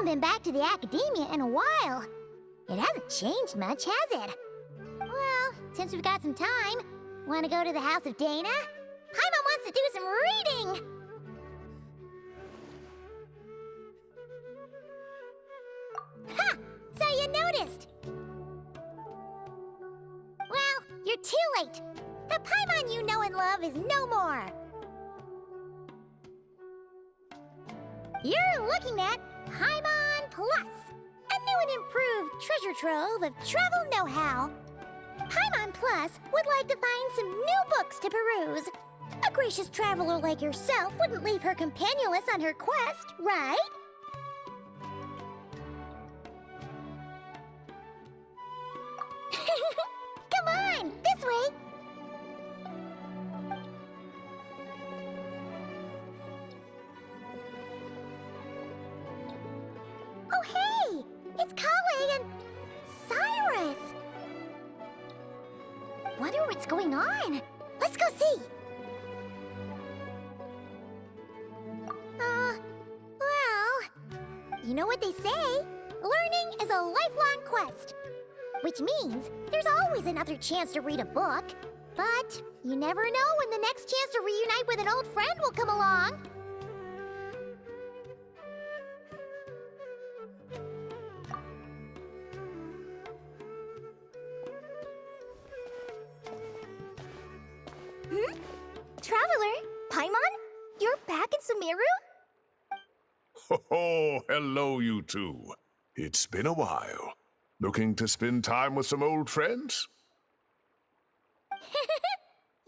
been back to the academia in a while. It hasn't changed much, has it? Well, since we've got some time, want to go to the house of Dana? Paimon wants to do some reading! Ha! So you noticed! Well, you're too late. The Paimon you know and love is no more. You're looking at Paimon Plus, a new and improved treasure trove of travel know-how. Paimon Plus would like to find some new books to peruse. A gracious traveler like yourself wouldn't leave her companionless on her quest, right? Come on, this way! Oh, hey! It's Kale and Cyrus! Wonder what's going on. Let's go see! Well, you know what they say? Learning is a lifelong quest. Which means there's always another chance to read a book. But you never know when the next chance to reunite with an old friend will come along. Traveler, Paimon? You're back in Sumeru? Ho, hello, you two. It's been a while. Looking to spend time with some old friends?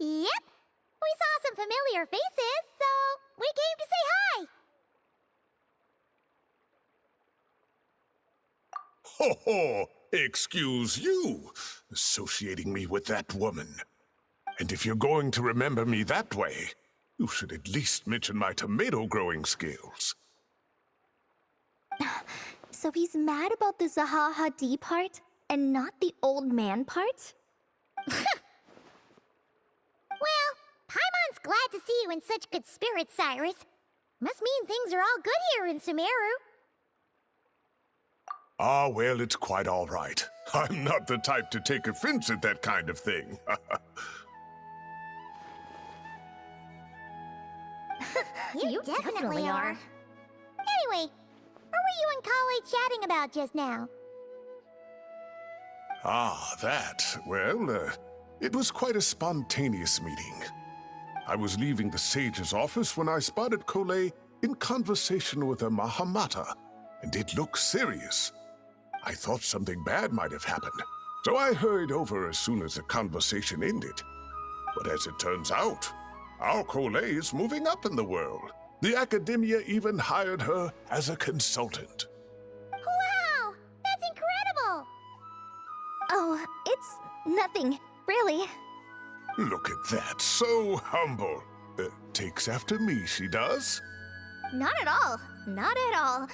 Yep. We saw some familiar faces, so we came to say hi. Ho, excuse you, associating me with that woman. And if you're going to remember me that way, you should at least mention my tomato-growing skills. So he's mad about the Zaha D part and not the old man part? Well, Paimon's glad to see you in such good spirits, Cyrus. Must mean things are all good here in Sumeru. Ah, well, it's quite all right. I'm not the type to take offense at that kind of thing. You definitely are. Anyway, what were you and Kale chatting about just now? Ah, that. Well, it was quite a spontaneous meeting. I was leaving the sage's office when I spotted Kole in conversation with a Mahamata, and it looked serious. I thought something bad might have happened, so I hurried over as soon as the conversation ended. But as it turns out, our Kole is moving up in the world. The academia even hired her as a consultant. Wow! That's incredible! Oh, it's nothing, really. Look at that, so humble. Takes after me, she does. Not at all. Not at all.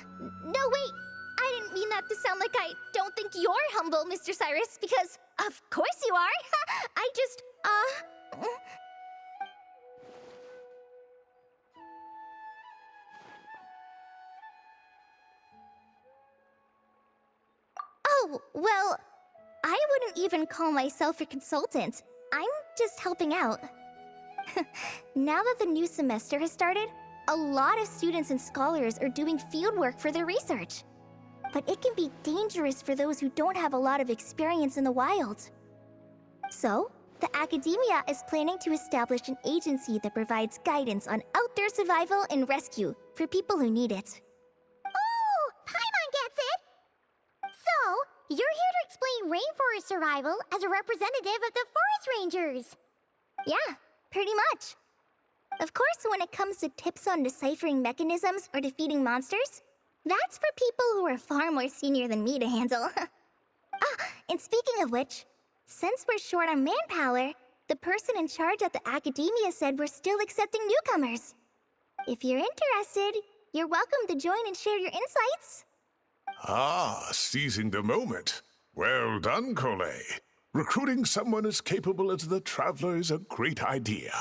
No, wait. I didn't mean that to sound like I don't think you're humble, Mr. Cyrus, because of course you are. I just, Oh, well, I wouldn't even call myself a consultant. I'm just helping out. Now that the new semester has started, a lot of students and scholars are doing fieldwork for their research. But it can be dangerous for those who don't have a lot of experience in the wild. So, the academia is planning to establish an agency that provides guidance on outdoor survival and rescue for people who need it. Oh, Paimon gets it! So, you're here to explain rainforest survival as a representative of the forest rangers. Yeah, pretty much. Of course, when it comes to tips on deciphering mechanisms or defeating monsters, that's for people who are far more senior than me to handle. And speaking of which, since we're short on manpower, the person in charge at the academia said we're still accepting newcomers. If you're interested, you're welcome to join and share your insights. Ah, seizing the moment. Well done, Kole. Recruiting someone as capable as the Traveler is a great idea.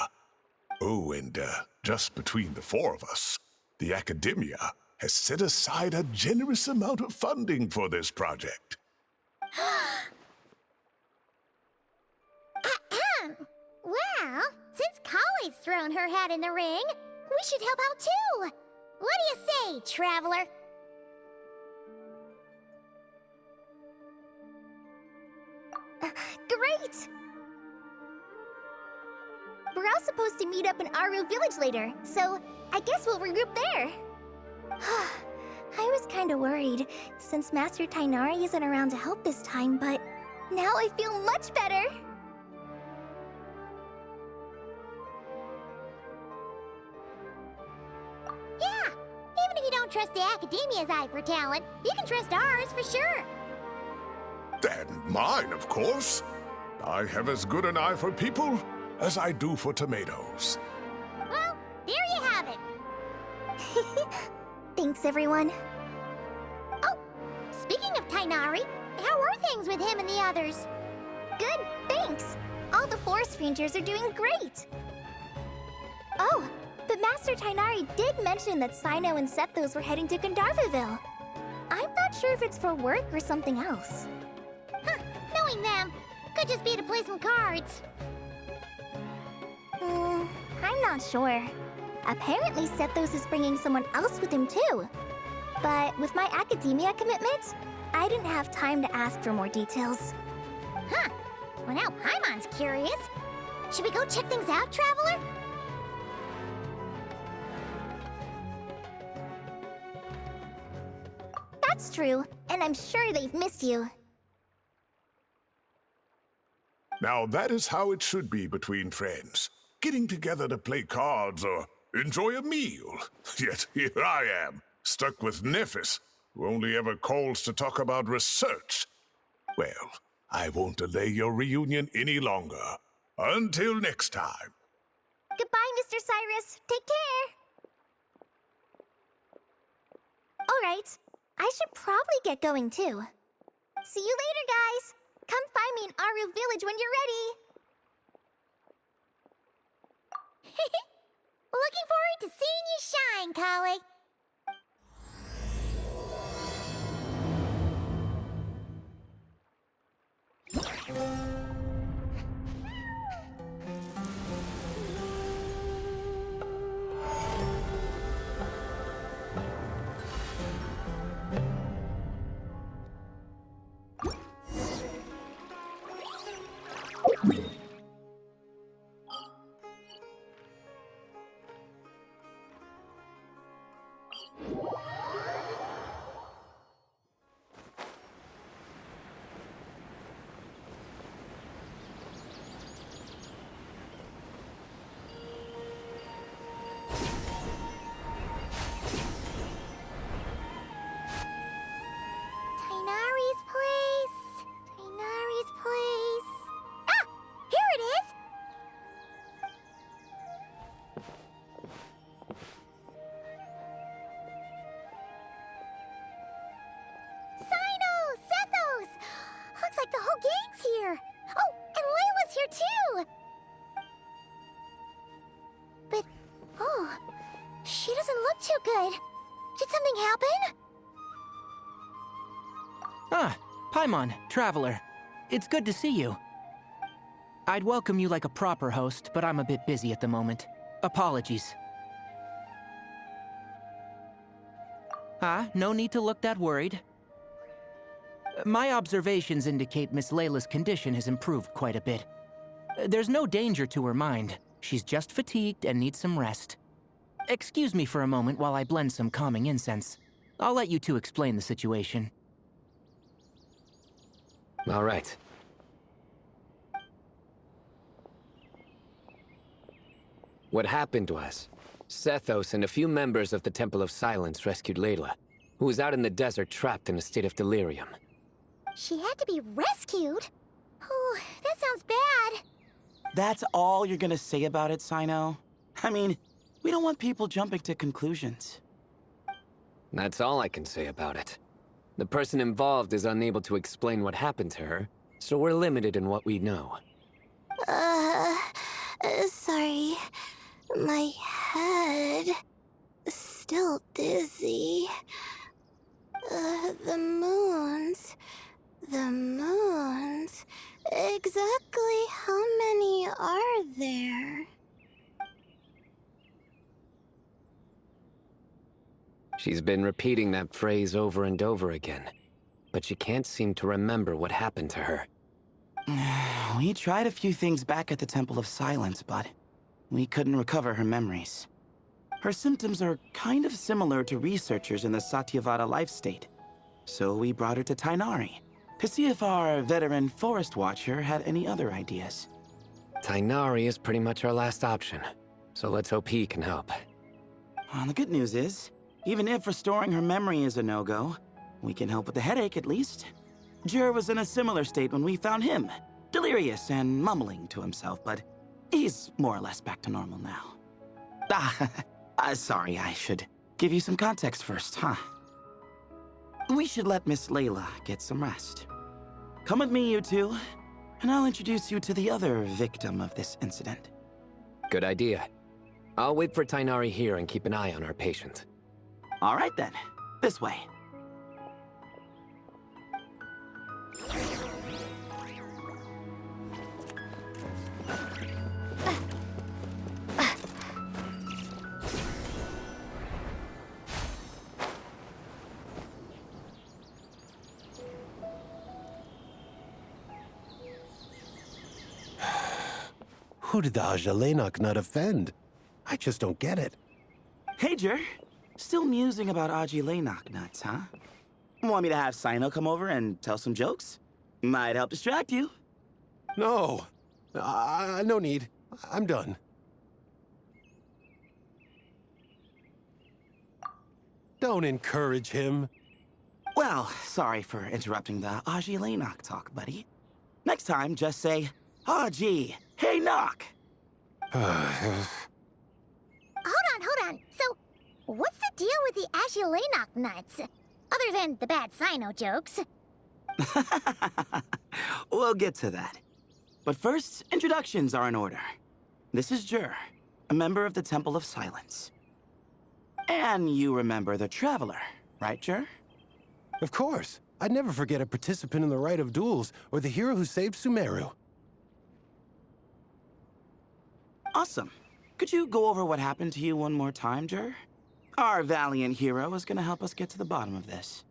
Oh, and just between the four of us, the academia has set aside a generous amount of funding for this project. Well, since Kali's thrown her hat in the ring, we should help out too. What do you say, traveler? Great! We're all supposed to meet up in Aru Village later, so I guess we'll regroup there. I was kinda worried, since Master Tainari isn't around to help this time, but now I feel much better! Yeah, even if you don't trust the Academia's eye for talent, you can trust ours for sure. And mine, of course. I have as good an eye for people as I do for tomatoes. Well, there you have it. Thanks, everyone. Oh, speaking of Tainari, how are things with him and the others? Good, thanks! All the forest rangers are doing great! Oh, but Master Tainari did mention that Sino and Sethos were heading to Gandharvaville. I'm not sure if it's for work or something else. Huh, knowing them, could just be to play some cards. I'm not sure. Apparently Sethos is bringing someone else with him too. But with my academia commitment, I didn't have time to ask for more details. Huh, well now Paimon's curious. Should we go check things out, traveler? That's true, and I'm sure they've missed you. Now that is how it should be between friends. Getting together to play cards or enjoy a meal. Yet here I am, stuck with Nephis, who only ever calls to talk about research. Well, I won't delay your reunion any longer. Until next time. Goodbye, Mr. Cyrus. Take care. All right, I should probably get going too. See you later, guys. Come find me in Aru Village when you're ready. Looking forward to seeing you shine, Kali. Tainari's place. Tainari's place. Ah! Here it is! Sino! Sethos! Looks like the whole gang's here. Oh, and Layla's here too! But, oh, she doesn't look too good. Did something happen? Ah, Paimon, Traveler. It's good to see you. I'd welcome you like a proper host, but I'm a bit busy at the moment. Apologies. No need to look that worried. My observations indicate Miss Layla's condition has improved quite a bit. There's no danger to her mind. She's just fatigued and needs some rest. Excuse me for a moment while I blend some calming incense. I'll let you two explain the situation. All right. What happened was, Sethos and a few members of the Temple of Silence rescued Layla, who was out in the desert trapped in a state of delirium. She had to be rescued? Oh, that sounds bad. That's all you're gonna say about it, Sino? I mean, we don't want people jumping to conclusions. That's all I can say about it. The person involved is unable to explain what happened to her, so we're limited in what we know. Sorry. My head... still dizzy. The moons. The moons. Exactly how many are there? She's been repeating that phrase over and over again, but she can't seem to remember what happened to her. We tried a few things back at the Temple of Silence, but we couldn't recover her memories. Her symptoms are kind of similar to researchers in the Satyavada life state. So we brought her to Tainari to see if our veteran forest watcher had any other ideas. Tainari is pretty much our last option, so let's hope he can help. The good news is, even if restoring her memory is a no-go, we can help with the headache at least. Jur was in a similar state when we found him, delirious and mumbling to himself, but he's more or less back to normal now. Sorry, I should give you some context first, huh? We should let Miss Layla get some rest. Come with me, you two, and I'll introduce you to the other victim of this incident. Good idea. I'll wait for Tainari here and keep an eye on our patient. All right then, this way. Who did the Ajalenok nut offend? I just don't get it. Hey, Jur. Still musing about Aji Laynok nuts, huh? Want me to have Sino come over and tell some jokes? Might help distract you. No. No need. I'm done. Don't encourage him. Well, sorry for interrupting the Aji Laynok talk, buddy. Next time, just say, Aji, hey knock! Hold on. So, what's the deal with the Ashulenok nuts? Other than the bad Sino jokes. We'll get to that. But first, introductions are in order. This is Jur, a member of the Temple of Silence. And you remember the Traveler, right, Jur? Of course. I'd never forget a participant in the Rite of Duels or the hero who saved Sumeru. Awesome. Could you go over what happened to you one more time, Jur? Our valiant hero is gonna help us get to the bottom of this.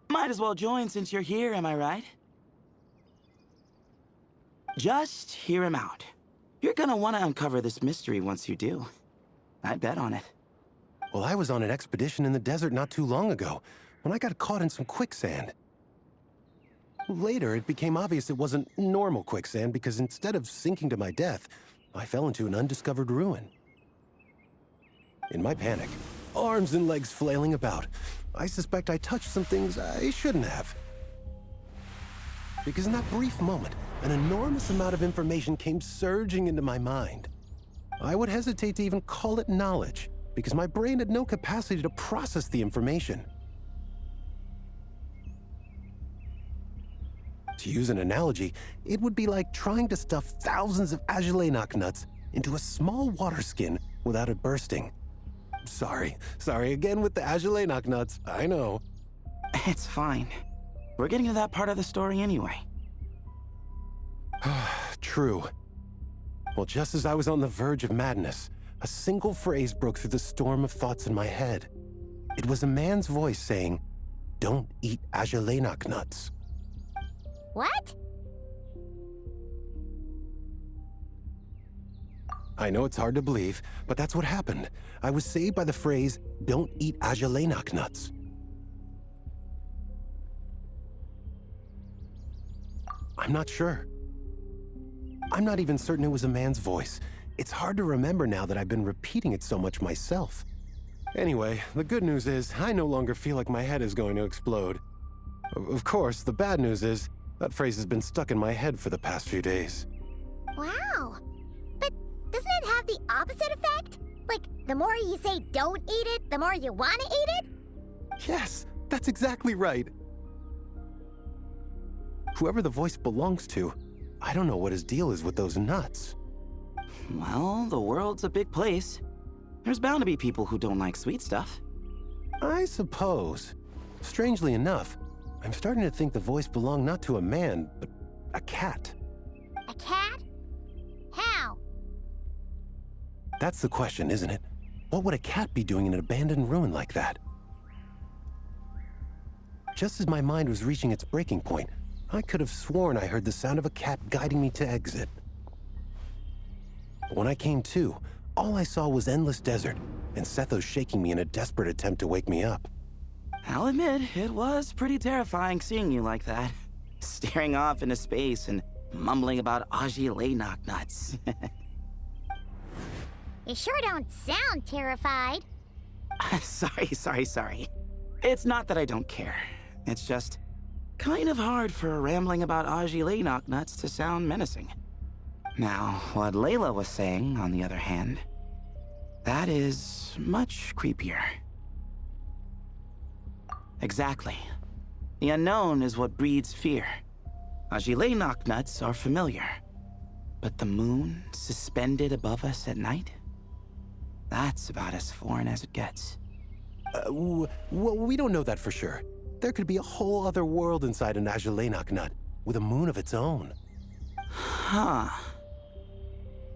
Might as well join since you're here, am I right? Just hear him out. You're gonna want to uncover this mystery once you do. I'd bet on it. Well, I was on an expedition in the desert not too long ago, when I got caught in some quicksand. Later, it became obvious it wasn't normal quicksand because instead of sinking to my death, I fell into an undiscovered ruin. In my panic, arms and legs flailing about, I suspect I touched some things I shouldn't have. Because in that brief moment, an enormous amount of information came surging into my mind. I would hesitate to even call it knowledge, because my brain had no capacity to process the information. To use an analogy, it would be like trying to stuff thousands of Ajalenok nuts into a small water skin without it bursting. Sorry again with the Ajalenok nuts, I know. It's fine. We're getting to that part of the story anyway. True. Well, just as I was on the verge of madness, a single phrase broke through the storm of thoughts in my head. It was a man's voice saying, "Don't eat Ajalenok nuts." What? I know it's hard to believe, but that's what happened. I was saved by the phrase, "Don't eat Ajalenok nuts." I'm not sure. I'm not even certain it was a man's voice. It's hard to remember now that I've been repeating it so much myself. Anyway, the good news is I no longer feel like my head is going to explode. Of course, the bad news is that phrase has been stuck in my head for the past few days. Wow. But doesn't it have the opposite effect? Like, the more you say don't eat it, the more you want to eat it? Yes, that's exactly right. Whoever the voice belongs to, I don't know what his deal is with those nuts. well, the world's a big place. There's bound to be people who don't like sweet stuff. I suppose. Strangely enough, I'm starting to think the voice belonged not to a man, but a cat. A cat? How? That's the question, isn't it? What would a cat be doing in an abandoned ruin like that? Just as my mind was reaching its breaking point, I could have sworn I heard the sound of a cat guiding me to exit. But when I came to, all I saw was endless desert, and Sethos shaking me in a desperate attempt to wake me up. I'll admit, it was pretty terrifying seeing you like that. Staring off into space and mumbling about ihre nuts. You sure don't sound terrified. Sorry. It's not that I don't care. It's just kind of hard for rambling about ihre nuts to sound menacing. Now, what Layla was saying, on the other hand, that is much creepier. Exactly. The unknown is what breeds fear. ihre nuts are familiar. But the moon suspended above us at night? That's about as foreign as it gets. Well, we don't know that for sure. There could be a whole other world inside an ihre nut, with a moon of its own. Huh.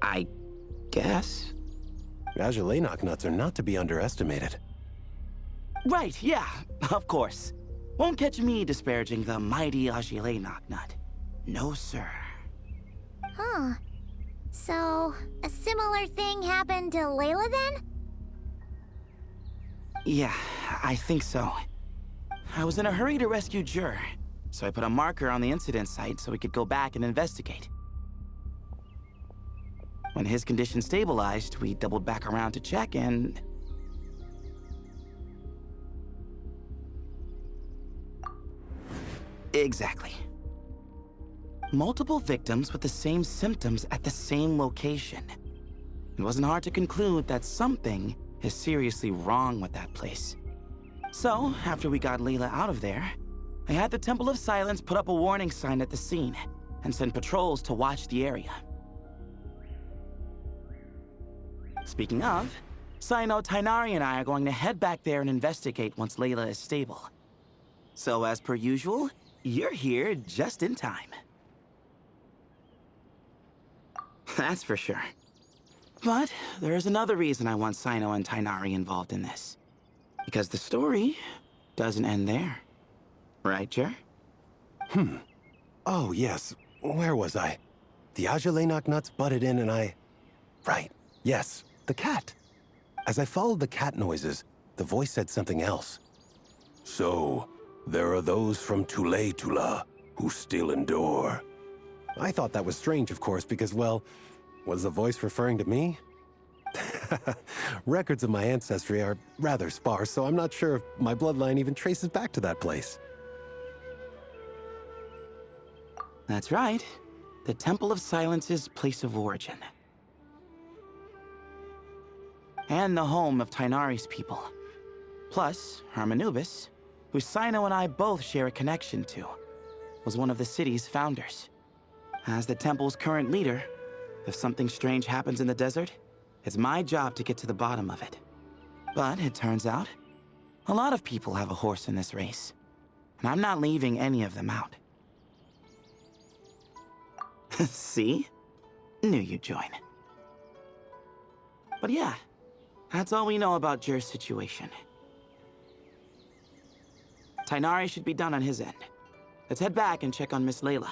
I guess. ihre nuts are not to be underestimated. Right, yeah, of course. Won't catch me disparaging the mighty ihre nut. No, sir. Huh. So, a similar thing happened to Layla then? Yeah, I think so. I was in a hurry to rescue Jur, so I put a marker on the incident site so we could go back and investigate. When his condition stabilized, we doubled back around to check and... Exactly. Multiple victims with the same symptoms at the same location. It wasn't hard to conclude that something is seriously wrong with that place. So, after we got Layla out of there, I had the Temple of Silence put up a warning sign at the scene and send patrols to watch the area. Speaking of, Sino, Tighnari, and I are going to head back there and investigate once Layla is stable. So, as per usual, you're here just in time. That's for sure. But there is another reason I want Sino and Tighnari involved in this. Because the story doesn't end there. Right, Jer? Oh, yes. Where was I? The ihre nuts butted in and I... Right. Yes, the cat. As I followed the cat noises, the voice said something else. So, there are those from Tula who still endure. I thought that was strange, of course, because, well, was the voice referring to me? Records of my ancestry are rather sparse, so I'm not sure if my bloodline even traces back to that place. That's right. The Temple of Silence's place of origin. And the home of Tighnari's people. Plus, Hermanubis, who Sino and I both share a connection to, was one of the city's founders. As the temple's current leader, if something strange happens in the desert, it's my job to get to the bottom of it. But it turns out, a lot of people have a horse in this race, and I'm not leaving any of them out. See? Knew you'd join. But yeah, that's all we know about Jer's situation. Tighnari should be done on his end. Let's head back and check on Miss Layla.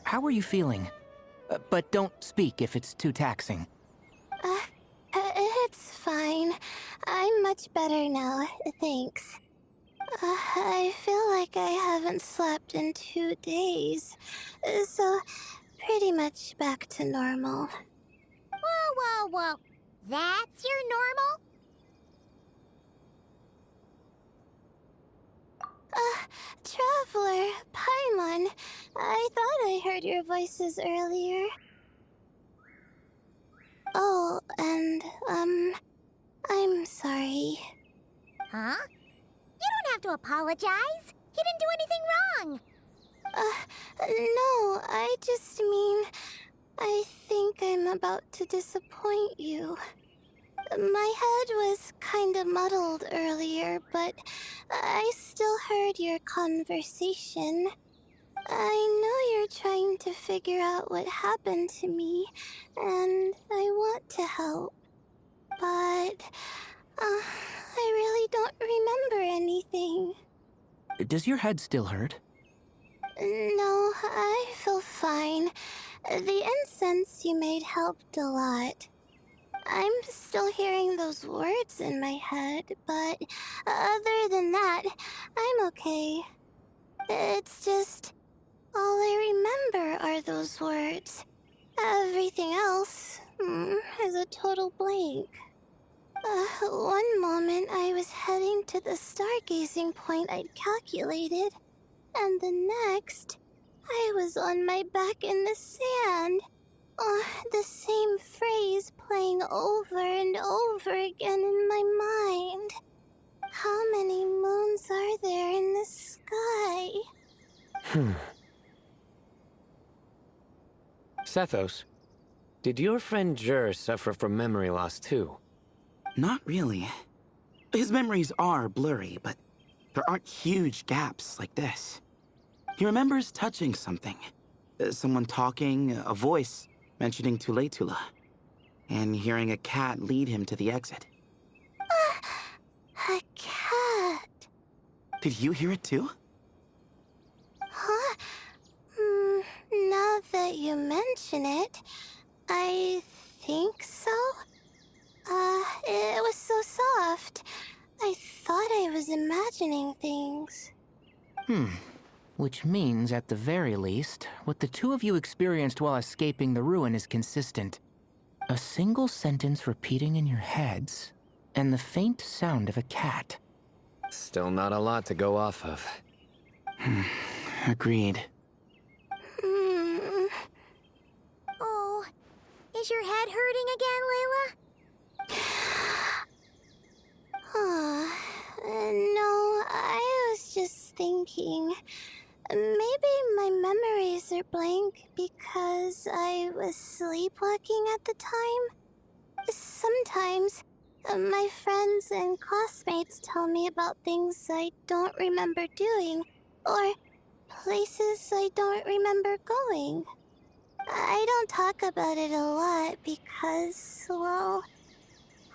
How are you feeling? But don't speak if it's too taxing. It's fine. I'm much better now, thanks. I feel like I haven't slept in 2 days, so pretty much back to normal. Whoa. That's your normal? Traveler, on. I thought I heard your voices earlier. Oh, and, I'm sorry. Huh? You don't have to apologize. He didn't do anything wrong. No, I just mean, I think I'm about to disappoint you. My head was kinda muddled earlier, but I still heard your conversation. I know you're trying to figure out what happened to me, and I want to help. But, I really don't remember anything. Does your head still hurt? No, I feel fine. The incense you made helped a lot. I'm still hearing those words in my head, but other than that, I'm okay. It's just, all I remember are those words. Everything else is a total blank. One moment I was heading to the stargazing point I'd calculated, and the next, I was on my back in the sand. The same phrase playing over and over again in my mind. How many moons are there in the sky? Sethos, did your friend Jur suffer from memory loss too? Not really. His memories are blurry, but there aren't huge gaps like this. He remembers touching something. Someone talking, a voice mentioning Tuletula, and hearing a cat lead him to the exit. A cat. Did you hear it too? Huh? Now that you mention it, I think so. It was so soft. I thought I was imagining things. Which means, at the very least, what the two of you experienced while escaping the ruin is consistent. A single sentence repeating in your heads, and the faint sound of a cat. Still not a lot to go off of. Agreed. Oh, is your head hurting again, Layla? No, I was just thinking. Maybe my memories are blank because I was sleepwalking at the time. Sometimes, my friends and classmates tell me about things I don't remember doing, or places I don't remember going. I don't talk about it a lot because, well,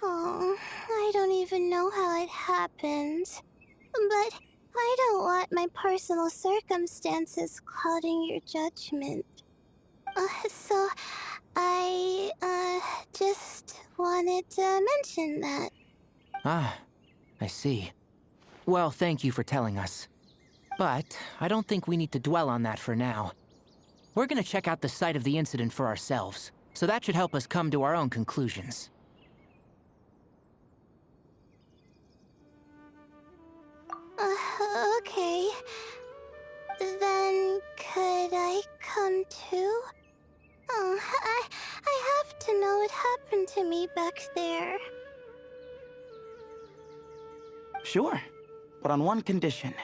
I don't even know how it happened. But I don't want my personal circumstances clouding your judgment. So I, just wanted to mention that. Ah, I see. Well, thank you for telling us. But I don't think we need to dwell on that for now. We're gonna check out the site of the incident for ourselves, so that should help us come to our own conclusions. Okay. Then could I come too? I have to know what happened to me back there. Sure, but on one condition.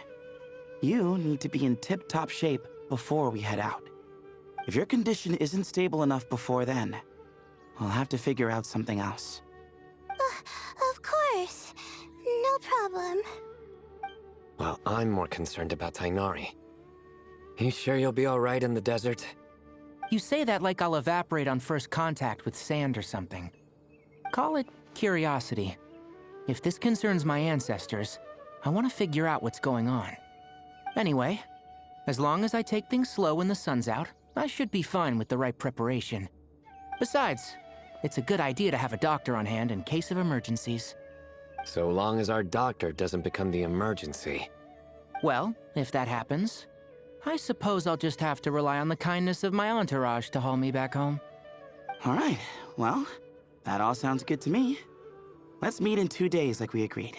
You need to be in tip-top shape before we head out. If your condition isn't stable enough before then, we'll have to figure out something else. Of course. No problem. Well, I'm more concerned about Tainari. You sure you'll be alright in the desert? You say that like I'll evaporate on first contact with sand or something. Call it curiosity. If this concerns my ancestors, I want to figure out what's going on. Anyway, as long as I take things slow when the sun's out, I should be fine with the right preparation. Besides, it's a good idea to have a doctor on hand in case of emergencies. So long as our doctor doesn't become the emergency. Well, if that happens, I suppose I'll just have to rely on the kindness of my entourage to haul me back home. All right, well, that all sounds good to me. Let's meet in 2 days like we agreed.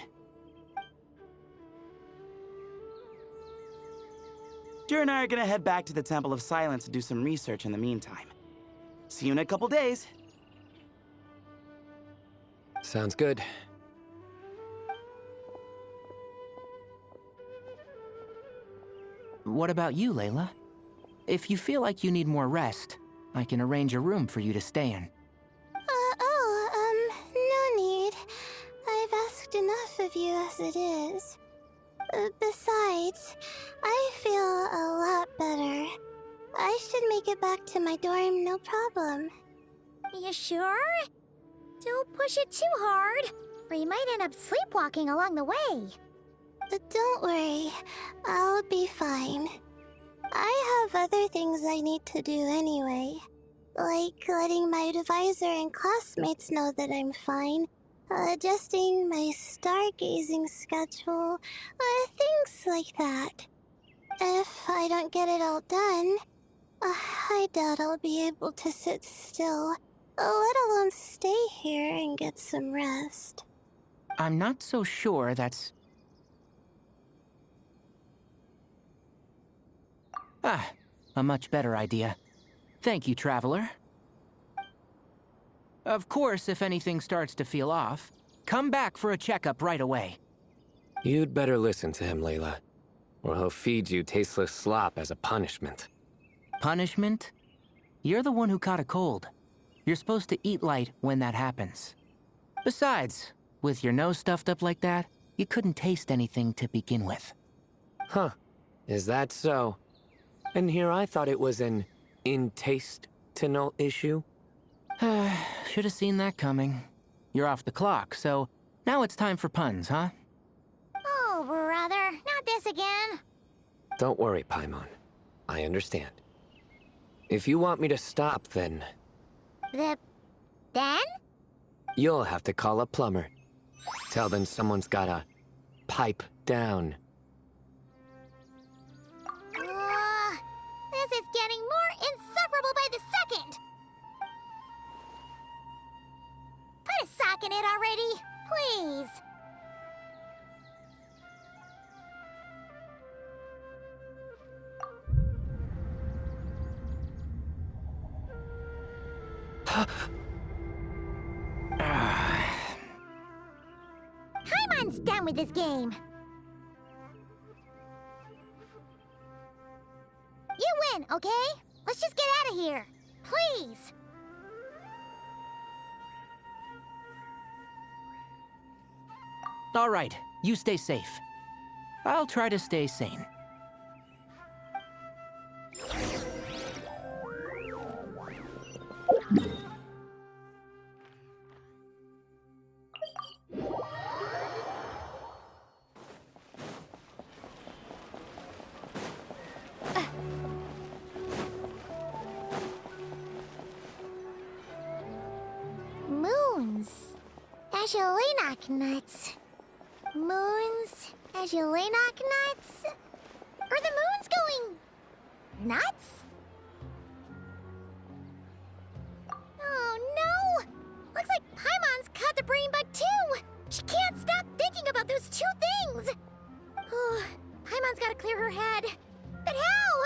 Jer and I are gonna head back to the Temple of Silence to do some research in the meantime. See you in a couple days. Sounds good. What about you, Layla? If you feel like you need more rest, I can arrange a room for you to stay in. No need. I've asked enough of you as it is. Besides, I feel a lot better. I should make it back to my dorm, no problem. You sure? Don't push it too hard, or you might end up sleepwalking along the way. Don't worry, I'll be fine. I have other things I need to do anyway. Like letting my advisor and classmates know that I'm fine, adjusting my stargazing schedule, things like that. If I don't get it all done, I doubt I'll be able to sit still, let alone stay here and get some rest. I'm not so sure that's... a much better idea. Thank you, Traveler. Of course, if anything starts to feel off, come back for a checkup right away. You'd better listen to him, Layla, or he'll feed you tasteless slop as a punishment. Punishment? You're the one who caught a cold. You're supposed to eat light when that happens. Besides, with your nose stuffed up like that, you couldn't taste anything to begin with. Huh. Is that so? And here I thought it was an intestinal issue. Should have seen that coming. You're off the clock, so now it's time for puns, huh? Oh, brother, not this again. Don't worry, Paimon. I understand. If you want me to stop, then Then? you'll have to call a plumber. Tell them someone's gotta pipe down. This is getting more insufferable by the second. Put a sock in it already, please. Paimon's done with this game. You win, okay? Let's just get out of here. Please. All right, you stay safe. I'll try to stay sane. Moons. Ashalenak nuts. Moons. Ashalenak nuts. Are the moons going nuts? Oh no! Looks like Paimon's caught the brain bug too! She can't stop thinking about those two things! Oh, Paimon's gotta clear her head. But how?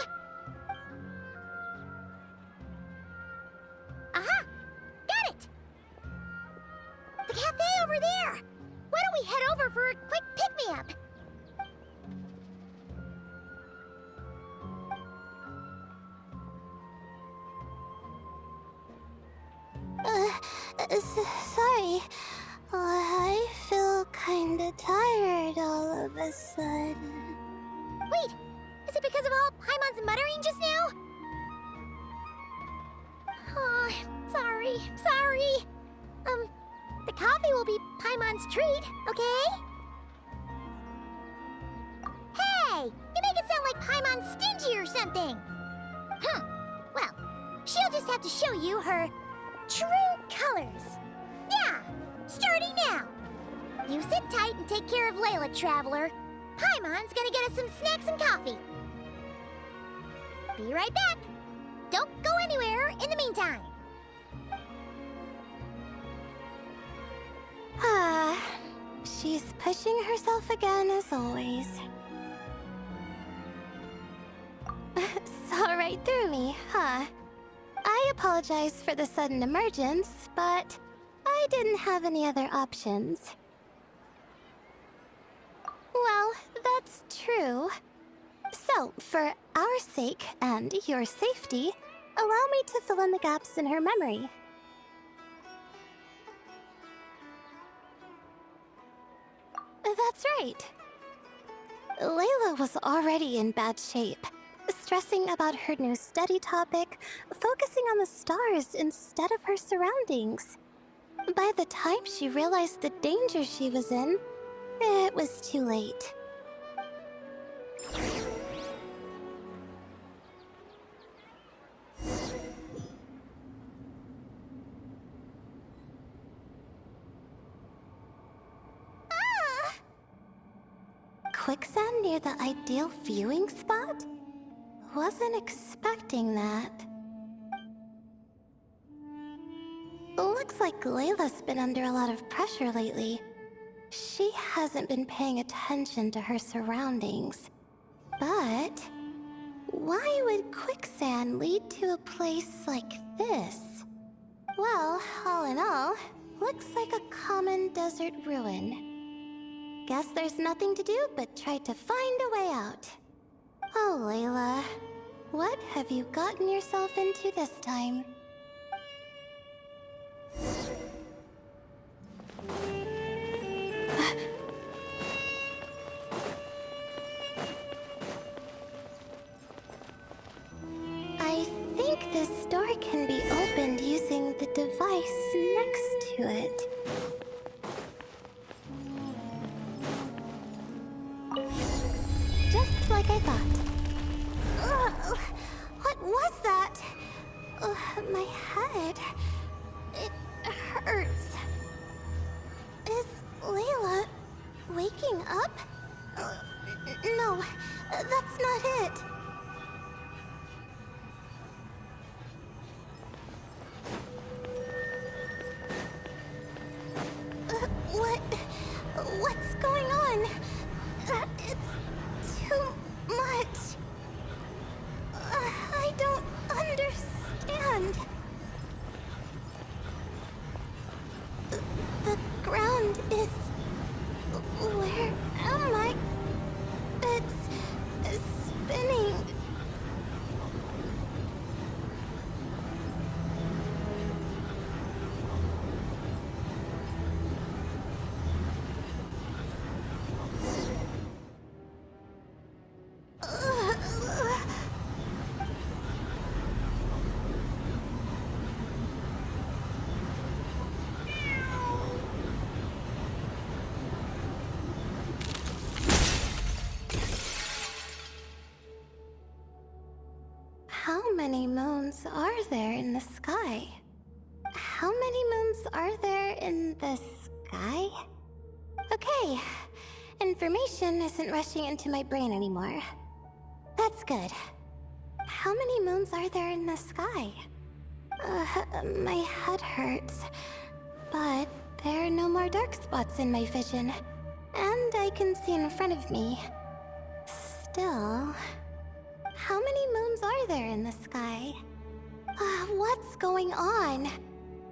Aha! Got it! The cafe over there! Why don't we head over for a quick pick-me-up? Sorry. I feel kinda tired all of a sudden. Wait! Is it because of all Paimon's muttering just now? Oh, sorry. The coffee will be Paimon's treat, okay? Hey! You make it sound like Paimon's stingy or something! Well, she'll just have to show you her true colors. Yeah! Starting now! You sit tight and take care of Layla, Traveler. Paimon's gonna get us some snacks and coffee. Be right back! Don't go anywhere in the meantime. She's pushing herself again as always. Saw right through me, huh? I apologize for the sudden emergence, but I didn't have any other options. Well, that's true. So, for our sake and your safety, allow me to fill in the gaps in her memory. That's right. Layla was already in bad shape, stressing about her new study topic, focusing on the stars instead of her surroundings. By the time she realized the danger she was in, it was too late. Quicksand near the ideal viewing spot? Wasn't expecting that. Looks like Layla's been under a lot of pressure lately. She hasn't been paying attention to her surroundings. But why would quicksand lead to a place like this? Well, all in all, looks like a common desert ruin. Guess there's nothing to do but try to find a way out. Oh, Layla, what have you gotten yourself into this time? I think this door can be opened using the device next to it. Just like I thought. Ugh, what was that? My head. It hurts. Is Layla waking up? No, that's not it. What's going on? It's too much. I don't understand. The ground is... Where am I? It's spinning. How many moons are there in the sky? How many moons are there in the sky? Okay, information isn't rushing into my brain anymore. That's good. How many moons are there in the sky? My head hurts, but there are no more dark spots in my vision, and I can see in front of me. Still... How many moons are there in the sky? What's going on?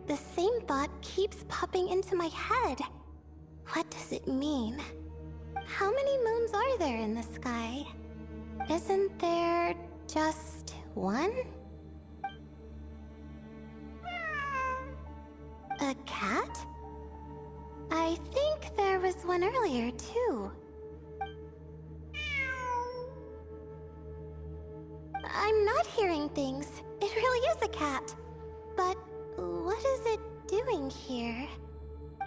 The same thought keeps popping into my head. What does it mean? How many moons are there in the sky? Isn't there just one? A cat? I think there was one earlier, too. I'm not hearing things. It really is a cat. But what is it doing here?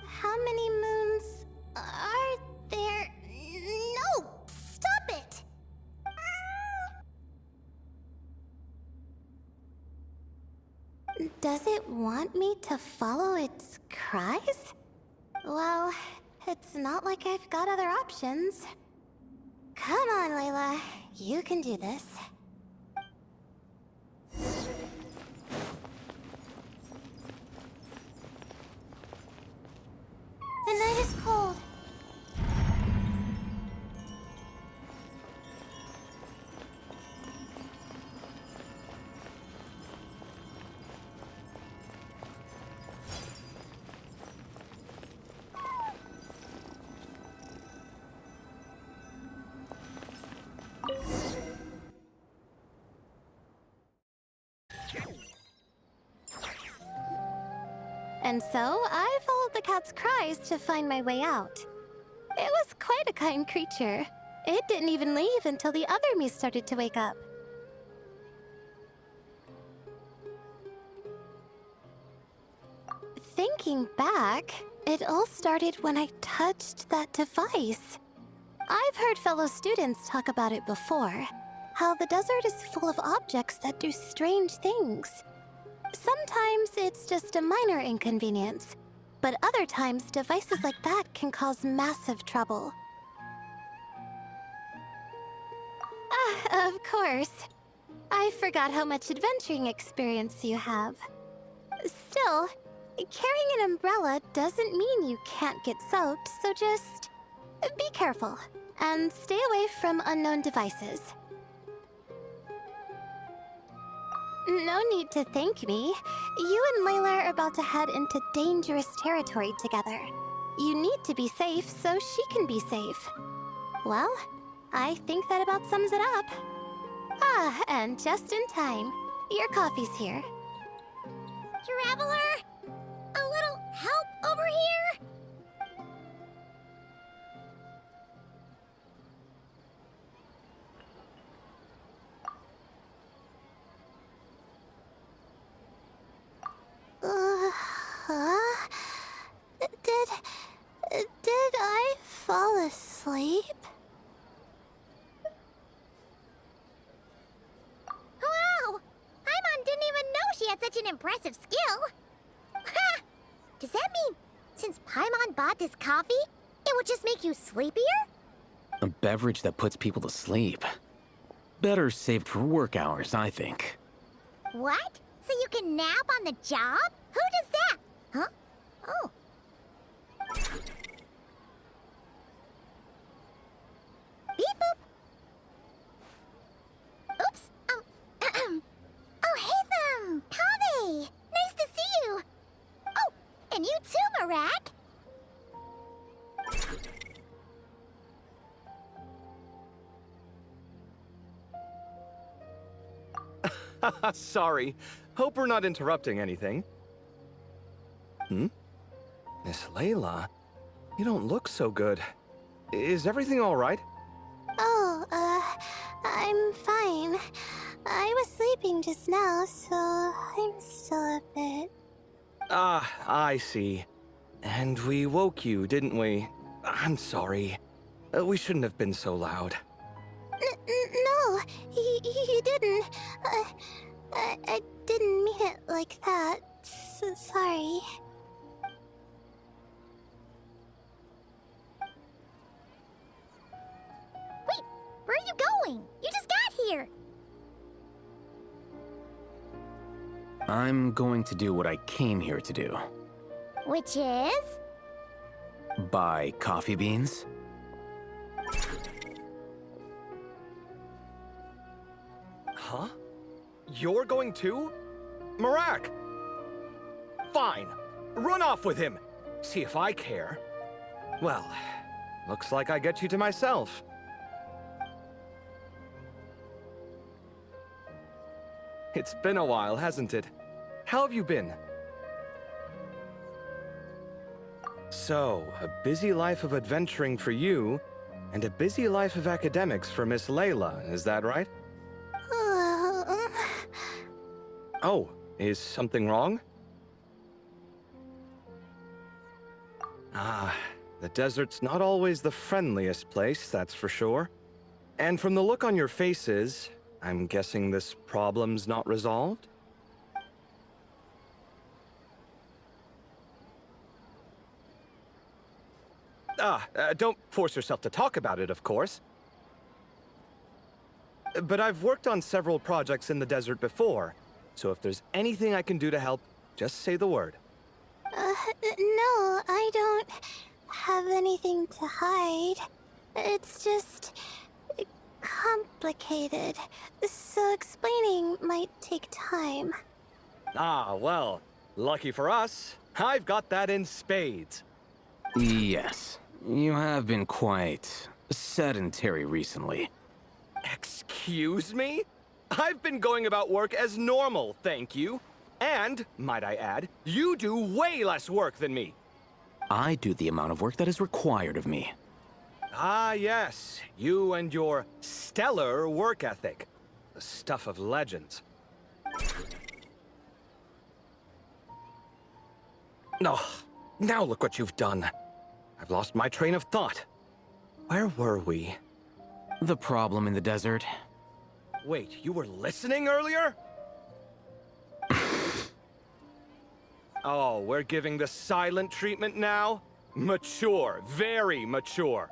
How many moons are there? No! Stop it! Does it want me to follow its cries? Well, it's not like I've got other options. Come on, Layla. You can do this. The night is cold. And so I followed the cat's cries to find my way out. It was quite a kind creature. It didn't even leave until the other me started to wake up. Thinking back, it all started when I touched that device. I've heard fellow students talk about it before, how the desert is full of objects that do strange things. Sometimes it's just a minor inconvenience, but other times devices like that can cause massive trouble. Of course. I forgot how much adventuring experience you have. Still, carrying an umbrella doesn't mean you can't get soaked, so just be careful and stay away from unknown devices. No need to thank me. You and Layla are about to head into dangerous territory together. You need to be safe so she can be safe. Well, I think that about sums it up. Ah, and just in time. Your coffee's here. Traveler? A little help over here? Did I fall asleep? Wow! Paimon didn't even know she had such an impressive skill. Ha! Does that mean since Paimon bought this coffee, it would just make you sleepier? A beverage that puts people to sleep. Better saved for work hours, I think. What? So you can nap on the job? Who does that? Huh? Oh. Beep boop. Oops. Oh, hey them! Kave! Nice to see you! Oh, and you too, Marak! Sorry. Hope we're not interrupting anything. Miss Layla, you don't look so good. Is everything all right? Oh, I'm fine. I was sleeping just now, so I'm still a bit... Ah, I see. And we woke you, didn't we? I'm sorry. We shouldn't have been so loud. No, you didn't. I didn't mean it like that. Sorry. Wait, where are you going? You just got here! I'm going to do what I came here to do. Which is? Buy coffee beans. Huh? You're going too? Marak! Fine. Run off with him. See if I care. Well, looks like I get you to myself. It's been a while, hasn't it? How have you been? So, a busy life of adventuring for you, and a busy life of academics for Miss Layla, is that right? Oh, is something wrong? Ah, the desert's not always the friendliest place, that's for sure. And from the look on your faces, I'm guessing this problem's not resolved? Don't force yourself to talk about it, of course. But I've worked on several projects in the desert before, so if there's anything I can do to help, just say the word. No, I don't have anything to hide. It's just complicated, so explaining might take time. Ah, well, lucky for us, I've got that in spades. Yes, you have been quite sedentary recently. Excuse me? I've been going about work as normal, thank you. And, might I add, you do way less work than me. I do the amount of work that is required of me. Ah, yes. You and your stellar work ethic. The stuff of legends. Oh, now look what you've done. I've lost my train of thought. Where were we? The problem in the desert. Wait, you were listening earlier? Oh, we're giving the silent treatment now? Mature, very mature.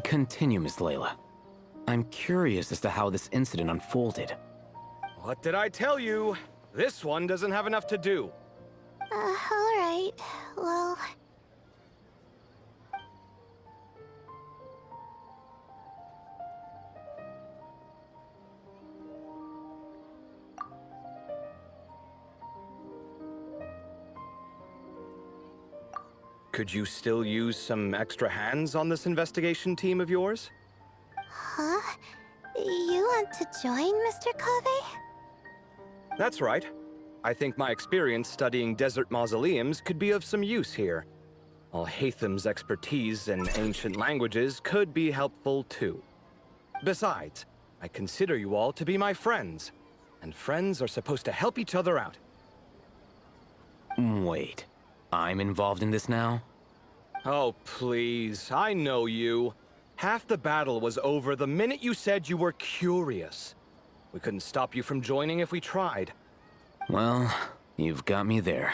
Continue, Miss Layla. I'm curious as to how this incident unfolded. What did I tell you? This one doesn't have enough to do. Alright. Well... Could you still use some extra hands on this investigation team of yours? Huh? You want to join, Mr. Kave? That's right. I think my experience studying desert mausoleums could be of some use here. Al-Haytham's expertise in ancient languages could be helpful too. Besides, I consider you all to be my friends, and friends are supposed to help each other out. Wait, I'm involved in this now? Oh, please, I know you. Half the battle was over the minute you said you were curious. We couldn't stop you from joining if we tried. Well, you've got me there.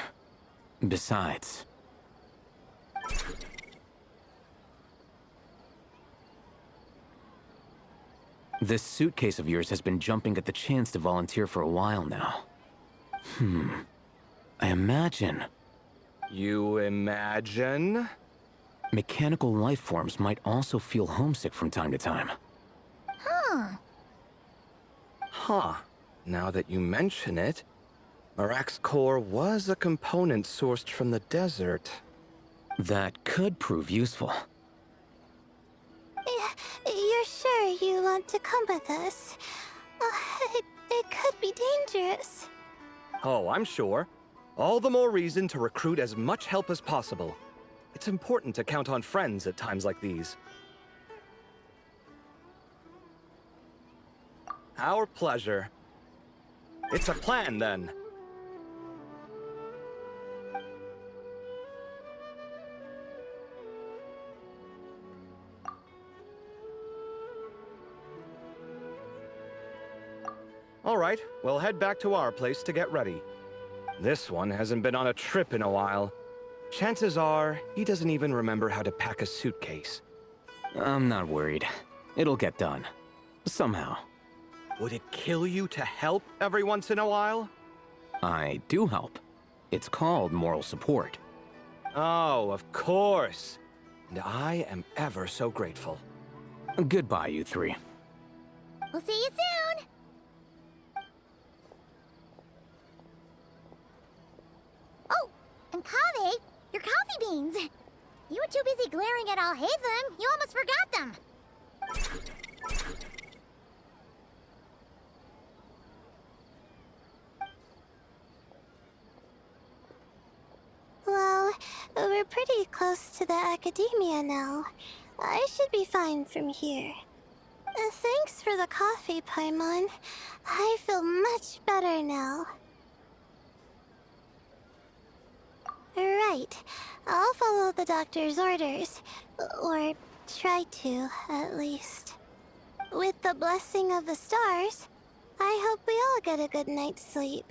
Besides... this suitcase of yours has been jumping at the chance to volunteer for a while now. I imagine... You imagine? mechanical life forms might also feel homesick from time to time. Huh. Now that you mention it, Marak's core was a component sourced from the desert. That could prove useful. You're sure you want to come with us? It could be dangerous. Oh, I'm sure. All the more reason to recruit as much help as possible. It's important to count on friends at times like these. Our pleasure. It's a plan, then. All right, we'll head back to our place to get ready. This one hasn't been on a trip in a while. Chances are, he doesn't even remember how to pack a suitcase. I'm not worried. It'll get done. Somehow. Would it kill you to help every once in a while? I do help. It's called moral support. Oh, of course. And I am ever so grateful. Goodbye, you three. We'll see you soon! Oh, and Kave, your coffee beans! You were too busy glaring at Al-Haytham, you almost forgot them! Well, we're pretty close to the academia now. I should be fine from here. Thanks for the coffee, Paimon. I feel much better now. Right. I'll follow the doctor's orders. Or try to, at least. With the blessing of the stars, I hope we all get a good night's sleep.